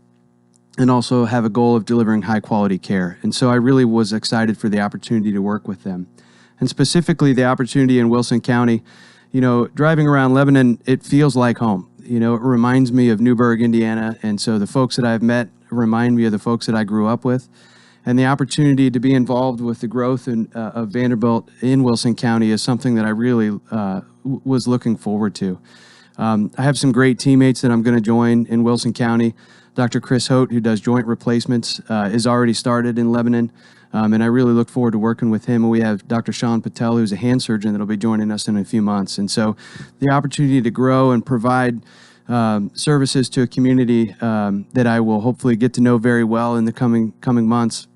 and also have a goal of delivering high quality care. And so I really was excited for the opportunity to work with them. And specifically the opportunity in Wilson County. You know, driving around Lebanon, it feels like home. You know, it reminds me of Newburgh, Indiana. And so the folks that I've met remind me of the folks that I grew up with. And the opportunity to be involved with the growth of Vanderbilt in Wilson County is something that I really was looking forward to. I have some great teammates that I'm going to join in Wilson County. Dr. Chris Hote, who does joint replacements, is already started in Lebanon. And I really look forward to working with him. And we have Dr. Sean Patel, who's a hand surgeon that will be joining us in a few months. And so the opportunity to grow and provide services to a community that I will hopefully get to know very well in the coming months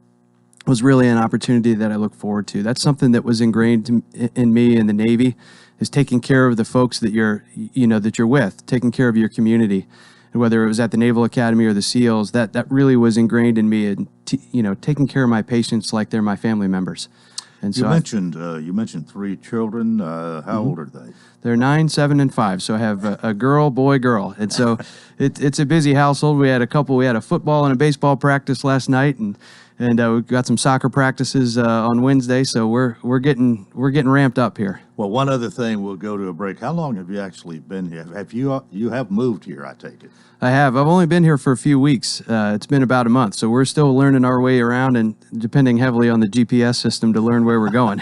was really an opportunity that I look forward to. That's something that was ingrained in me in the Navy, is taking care of the folks that you're with, taking care of your community. And whether it was at the Naval Academy or the SEALs, that really was ingrained in me, and taking care of my patients like they're my family members. And so you mentioned 3 children. How old are they? They're 9, 7, and 5. So I have a girl, boy, girl, and so it's a busy household. We had a football and a baseball practice last night, and we've got some soccer practices on Wednesday. So we're getting ramped up here. Well, one other thing, we'll go to a break. How long have you actually been here? Have you have moved here, I take it? I have. I've only been here for a few weeks. It's been about a month, so we're still learning our way around and depending heavily on the GPS system to learn where we're going.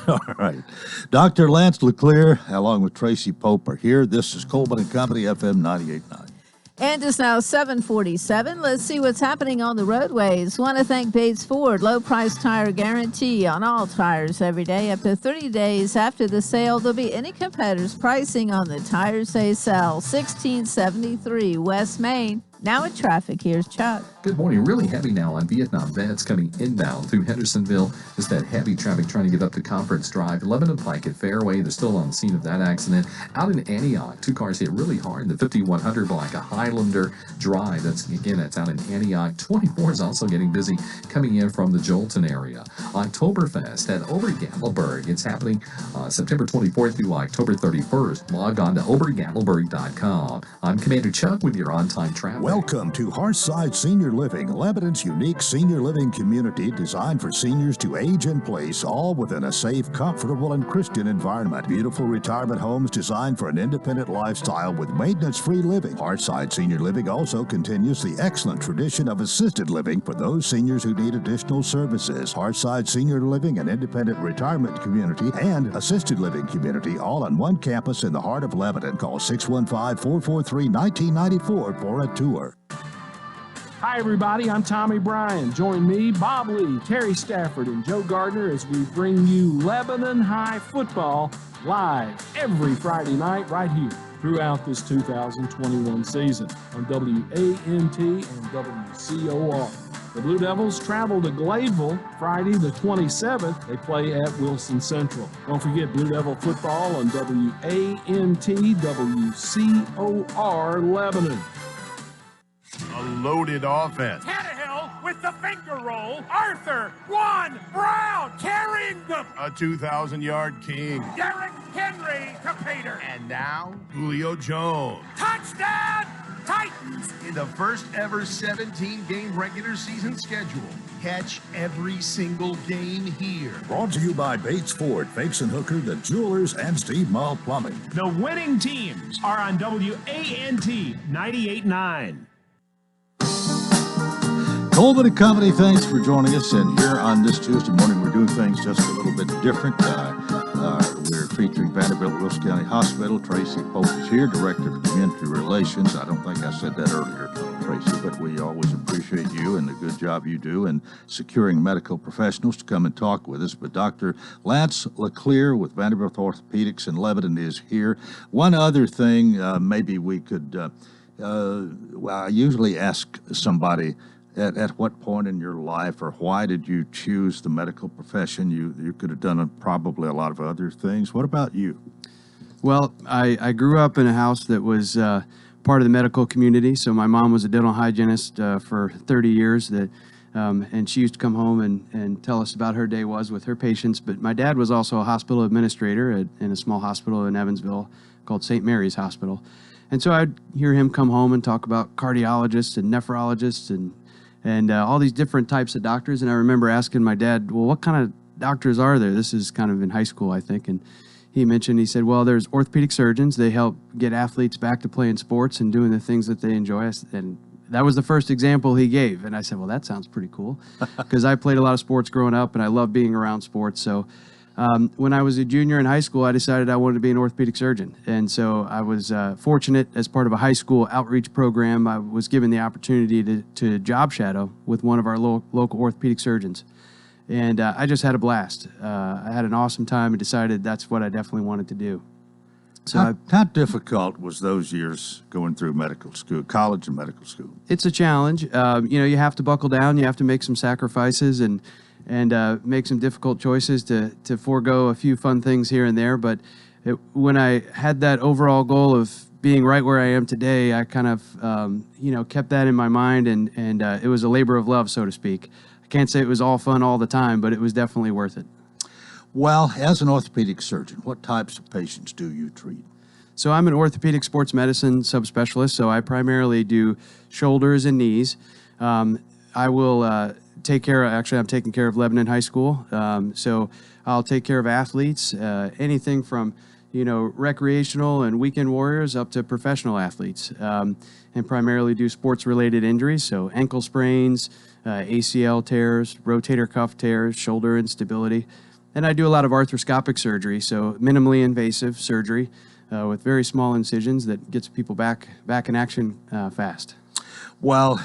All right. Dr. Lance Leclair, along with Tracy Pope, are here. This is Coleman and Company, FM 98.9. And it's now 7:47. Let's see what's happening on the roadways. Want to thank Bates Ford. Low price tire guarantee on all tires every day. Up to 30 days after the sale, there'll be any competitor's pricing on the tires they sell. 1673 West Main. Now in traffic, here's Chuck. Good morning. Really heavy now on Vietnam Vets coming inbound through Hendersonville. Just that heavy traffic trying to get up to Conference Drive. Lebanon Pike at Fairway. They're still on the scene of that accident. Out in Antioch, 2 cars hit really hard in the 5100 block of Highlander Drive. That's out in Antioch. 24 is also getting busy coming in from the Jolton area. Oktoberfest at Obergattelberg. It's happening September 24th through October 31st. Log on to obergattelberg.com. I'm Commander Chuck with your on-time traffic. Welcome to Hearthside Senior Living, Lebanon's unique senior living community designed for seniors to age in place, all within a safe, comfortable, and Christian environment. Beautiful retirement homes designed for an independent lifestyle with maintenance-free living. Hearthside Senior Living also continues the excellent tradition of assisted living for those seniors who need additional services. Hearthside Senior Living, an independent retirement community and assisted living community, all on one campus in the heart of Lebanon. Call 615-443-1994 for a tour. Hi, everybody. I'm Tommy Bryan. Join me, Bob Lee, Terry Stafford, and Joe Gardner as we bring you Lebanon High football live every Friday night right here throughout this 2021 season on WANT and WCOR. The Blue Devils travel to Gladeville Friday the 27th. They play at Wilson Central. Don't forget Blue Devil football on WANT WCOR Lebanon. A loaded offense. Tannehill with the finger roll. Arthur, Brown carrying them. A 2,000-yard king. Derrick Henry to Peter. And now, Julio Jones. Touchdown, Titans. In the first ever 17-game regular season schedule. Catch every single game here. Brought to you by Bates Ford, Fakes and Hooker, The Jewelers, and Steve Mull Plumbing. The winning teams are on WANT 98.9. Coleman and Company, thanks for joining us. And here on this Tuesday morning, we're doing things just a little bit different. We're featuring Vanderbilt Wilson County Hospital. Tracy Pope is here, Director of Community Relations. I don't think I said that earlier, Tracy, but we always appreciate you and the good job you do in securing medical professionals to come and talk with us. But Dr. Lance Leclair with Vanderbilt Orthopedics in Lebanon is here. One other thing, maybe we could, I usually ask somebody, at what point in your life or why did you choose the medical profession? You could have done probably a lot of other things. What about you? Well, I grew up in a house that was part of the medical community. So my mom was a dental hygienist for 30 years, and she used to come home and tell us about her day was with her patients. But my dad was also a hospital administrator in a small hospital in Evansville called St. Mary's Hospital. And so I'd hear him come home and talk about cardiologists and nephrologists and all these different types of doctors. And I remember asking my dad, well, what kind of doctors are there? This is kind of in high school, I think. And he said, well, there's orthopedic surgeons. They help get athletes back to playing sports and doing the things that they enjoy. And that was the first example he gave. And I said, well, that sounds pretty cool, because I played a lot of sports growing up and I love being around sports. So when I was a junior in high school, I decided I wanted to be an orthopedic surgeon. And so I was fortunate, as part of a high school outreach program, I was given the opportunity to job shadow with one of our local orthopedic surgeons. And I just had a blast. I had an awesome time and decided that's what I definitely wanted to do. So how difficult was those years going through medical school, college and medical school? It's a challenge. You have to buckle down. You have to make some sacrifices and make some difficult choices to forego a few fun things here and there. But when I had that overall goal of being right where I am today, I kind of, kept that in my mind, and it was a labor of love, so to speak. I can't say it was all fun all the time, but it was definitely worth it. Well, as an orthopedic surgeon, what types of patients do you treat? So I'm an orthopedic sports medicine subspecialist, so I primarily do shoulders and knees. I will I'm taking care of Lebanon High School, so I'll take care of athletes, anything from, recreational and weekend warriors up to professional athletes, and primarily do sports-related injuries, so ankle sprains, ACL tears, rotator cuff tears, shoulder instability. And I do a lot of arthroscopic surgery, so minimally invasive surgery with very small incisions that gets people back in action fast. Well,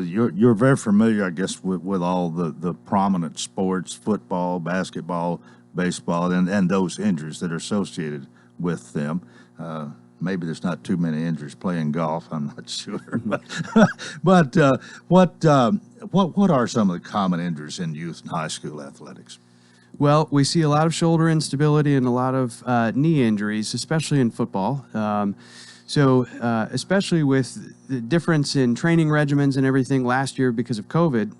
you're very familiar, I guess, with all the prominent sports, football, basketball, baseball, and those injuries that are associated with them. Maybe there's not too many injuries playing golf. I'm not sure. But what are some of the common injuries in youth and high school athletics? Well, we see a lot of shoulder instability and a lot of knee injuries, especially in football. Especially with the difference in training regimens and everything last year because of COVID,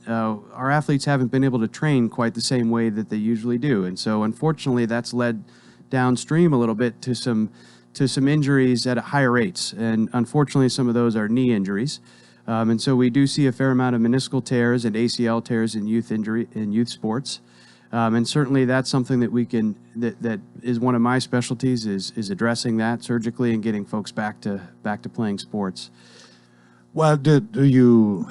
our athletes haven't been able to train quite the same way that they usually do. And so, unfortunately, that's led downstream a little bit to some injuries at higher rates. And unfortunately, some of those are knee injuries. And so we do see a fair amount of meniscal tears and ACL tears in youth sports. And certainly that's something that that is one of my specialties is addressing that surgically and getting folks back to playing sports. Well, do you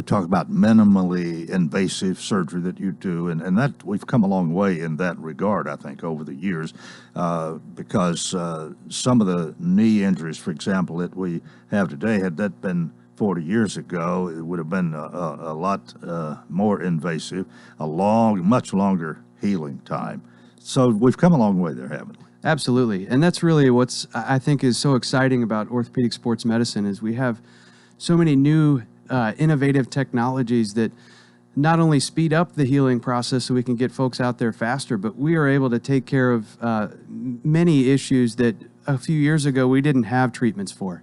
talk about minimally invasive surgery that you do, and that we've come a long way in that regard, I think, over the years, because some of the knee injuries, for example, that we have today, had that been 40 years ago, it would have been a lot more invasive, much longer healing time. So we've come a long way there, haven't we? Absolutely. And that's really what's, I think, is so exciting about orthopedic sports medicine is we have so many new innovative technologies that not only speed up the healing process so we can get folks out there faster, but we are able to take care of many issues that a few years ago we didn't have treatments for.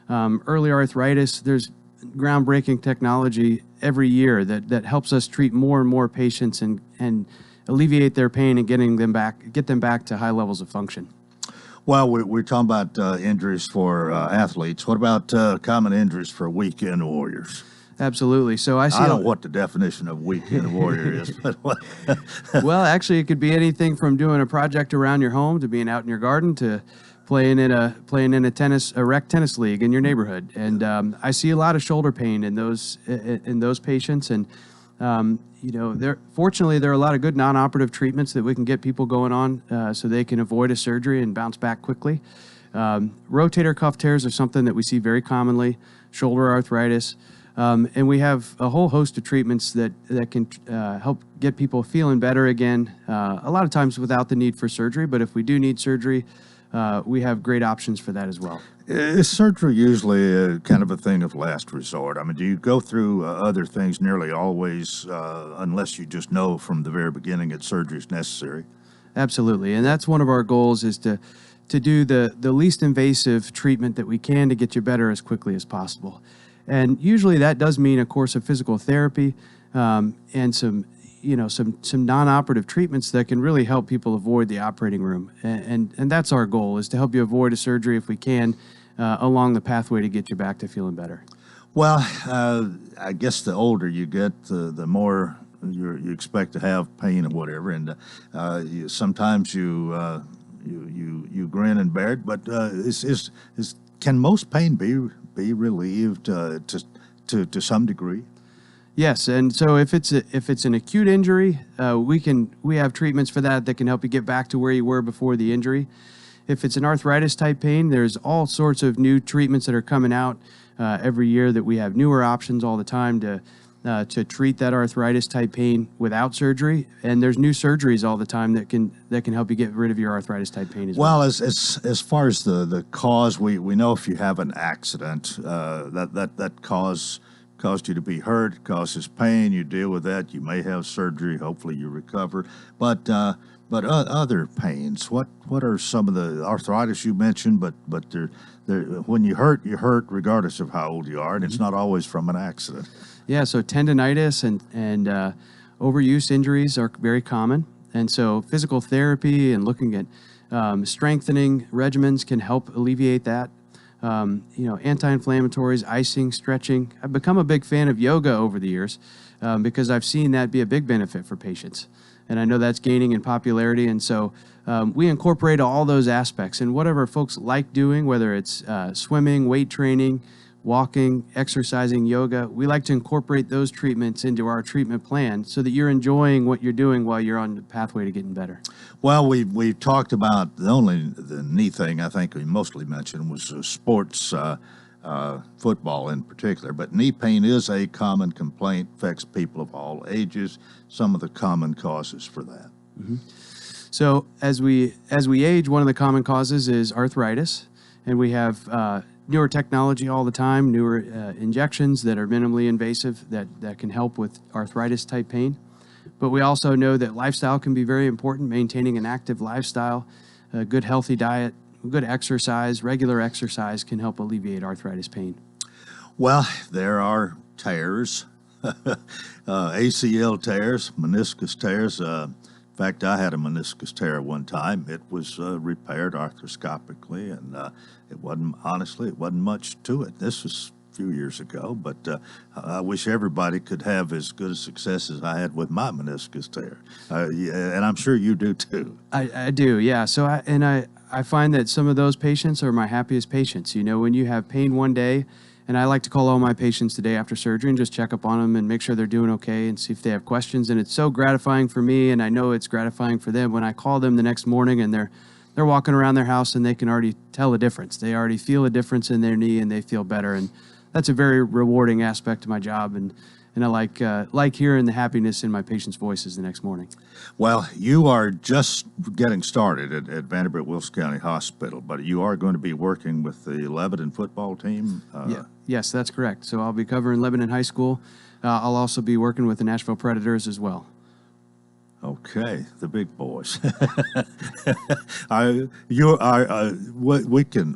Early arthritis, there's groundbreaking technology every year that helps us treat more and more patients and alleviate their pain and get them back to high levels of function. Well, we're talking about injuries for athletes. What about common injuries for weekend warriors? Absolutely. So I don't know what the definition of weekend warrior is, but what? Well, actually, it could be anything from doing a project around your home to being out in your garden to playing in a rec tennis league in your neighborhood. And I see a lot of shoulder pain in those patients. And fortunately, there are a lot of good non-operative treatments that we can get people going on so they can avoid a surgery and bounce back quickly. Rotator cuff tears are something that we see very commonly, shoulder arthritis. And we have a whole host of treatments that can help get people feeling better again, a lot of times without the need for surgery. But if we do need surgery, we have great options for that as well. Is surgery usually kind of a thing of last resort? I mean, do you go through other things nearly always unless you just know from the very beginning that surgery is necessary? Absolutely. And that's one of our goals is to to do the least invasive treatment that we can to get you better as quickly as possible. And usually that does mean a course of physical therapy and some non-operative treatments that can really help people avoid the operating room. And that's our goal, is to help you avoid a surgery if we can along the pathway to get you back to feeling better. Well, I guess the older you get, the more you expect to have pain or whatever, and sometimes you grin and bear it. But can most pain be relieved to some degree? Yes, and so if it's an acute injury, we have treatments for that can help you get back to where you were before the injury. If it's an arthritis type pain, there's all sorts of new treatments that are coming out every year, that we have newer options all the time to treat that arthritis type pain without surgery. And there's new surgeries all the time that can help you get rid of your arthritis type pain as well. Well, as far as the cause, we know if you have an accident that caused you to be hurt, causes pain, you deal with that, you may have surgery, hopefully you recover. But other pains, what are some of the arthritis you mentioned? But when you hurt regardless of how old you are, and it's not always from an accident. Yeah, so tendinitis and overuse injuries are very common, and so physical therapy and looking at strengthening regimens can help alleviate that. Anti-inflammatories, icing, stretching. I've become a big fan of yoga over the years because I've seen that be a big benefit for patients. And I know that's gaining in popularity. And so we incorporate all those aspects. And whatever folks like doing, whether it's swimming, weight training, walking, exercising, yoga, we like to incorporate those treatments into our treatment plan so that you're enjoying what you're doing while you're on the pathway to getting better. Well, we talked about the knee thing I think we mostly mentioned was sports, football in particular. But knee pain is a common complaint, affects people of all ages. Some of the common causes for that. Mm-hmm. So as we age, one of the common causes is arthritis, and we have newer technology all the time, newer injections that are minimally invasive that can help with arthritis type pain. But we also know that lifestyle can be very important. Maintaining an active lifestyle, a good healthy diet, good exercise, regular exercise can help alleviate arthritis pain. Well, there are tears, ACL tears, meniscus tears. In fact, I had a meniscus tear one time. It was repaired arthroscopically, and it wasn't much to it. This was a few years ago, but I wish everybody could have as good a success as I had with my meniscus tear. And I'm sure you do too. I do, yeah. So I find that some of those patients are my happiest patients. You know, when you have pain one day, and I like to call all my patients the day after surgery and just check up on them and make sure they're doing okay and see if they have questions. And it's so gratifying for me, and I know it's gratifying for them when I call them the next morning and they're walking around their house and they can already tell a difference. They already feel a difference in their knee and they feel better. And that's a very rewarding aspect of my job. And I like hearing the happiness in my patients' voices the next morning. Well, you are just getting started at Vanderbilt Wilson County Hospital, but you are going to be working with the Lebanon football team? Yes, that's correct. So I'll be covering Lebanon High School. I'll also be working with the Nashville Predators as well. Okay, the big boys.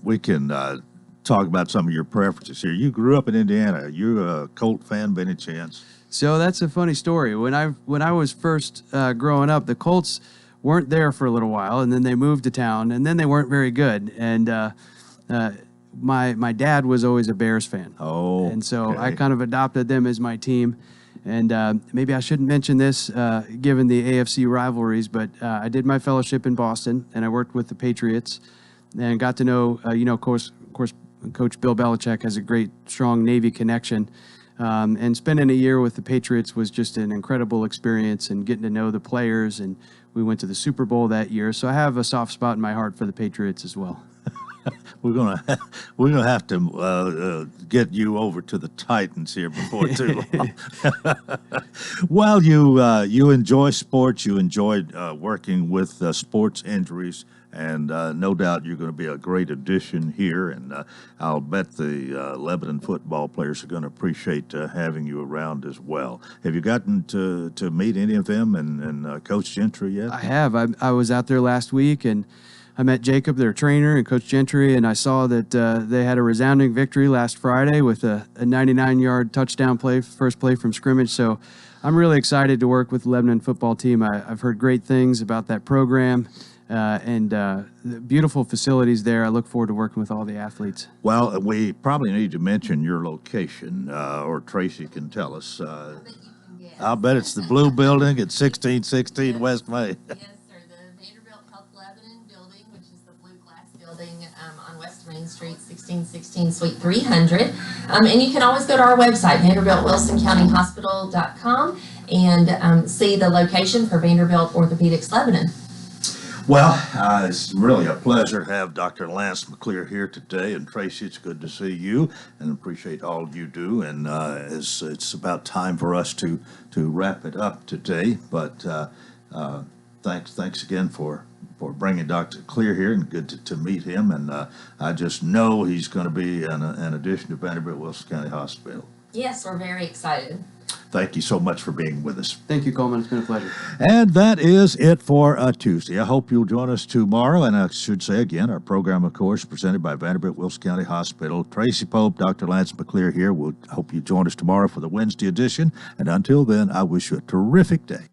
We can talk about some of your preferences here. You grew up in Indiana. You're a Colt fan by any chance? So that's a funny story. When I was first growing up, the Colts weren't there for a little while, and then they moved to town, and then they weren't very good. And my dad was always a Bears fan. Oh, and so I kind of adopted them as my team. And maybe I shouldn't mention this given the AFC rivalries, but I did my fellowship in Boston, and I worked with the Patriots, and got to know, of course, Coach Bill Belichick has a great, strong Navy connection. And spending a year with the Patriots was just an incredible experience, and getting to know the players. And we went to the Super Bowl that year, so I have a soft spot in my heart for the Patriots as well. We're gonna have to get you over to the Titans here before too long. Well, you enjoy sports. You enjoyed working with sports injuries, and no doubt you're going to be a great addition here. And I'll bet the Lebanon football players are going to appreciate having you around as well. Have you gotten to meet any of them and Coach Gentry yet? I have. I was out there last week, and I met Jacob, their trainer, and Coach Gentry, and I saw that they had a resounding victory last Friday with a 99-yard touchdown play, first play from scrimmage. So I'm really excited to work with the Lebanon football team. I've heard great things about that program and beautiful facilities there. I look forward to working with all the athletes. Well, we probably need to mention your location, or Tracy can tell us. I'll bet it's the blue building at 1616 West May. Yes, sir. The Vanderbilt Health Lebanon building, which is the blue glass building on West Main Street, 1616 Suite 300. And you can always go to our website, VanderbiltWilsonCountyHospital.com, and see the location for Vanderbilt Orthopedics Lebanon. Well, it's really a pleasure to have Dr. Lance Leclair here today. And Tracy, it's good to see you and appreciate all you do. And it's about time for us to wrap it up today. But thanks again for bringing Dr. Leclair here, and good to meet him. And I just know he's going to be an addition to Vanderbilt Wilson County Hospital. Yes, we're very excited. Thank you so much for being with us. Thank you, Coleman. It's been a pleasure. And that is it for Tuesday. I hope you'll join us tomorrow. And I should say again, our program, of course, presented by Vanderbilt Wilson County Hospital. Tracy Pope, Dr. Lance Leclair here. We'll hope you join us tomorrow for the Wednesday edition. And until then, I wish you a terrific day.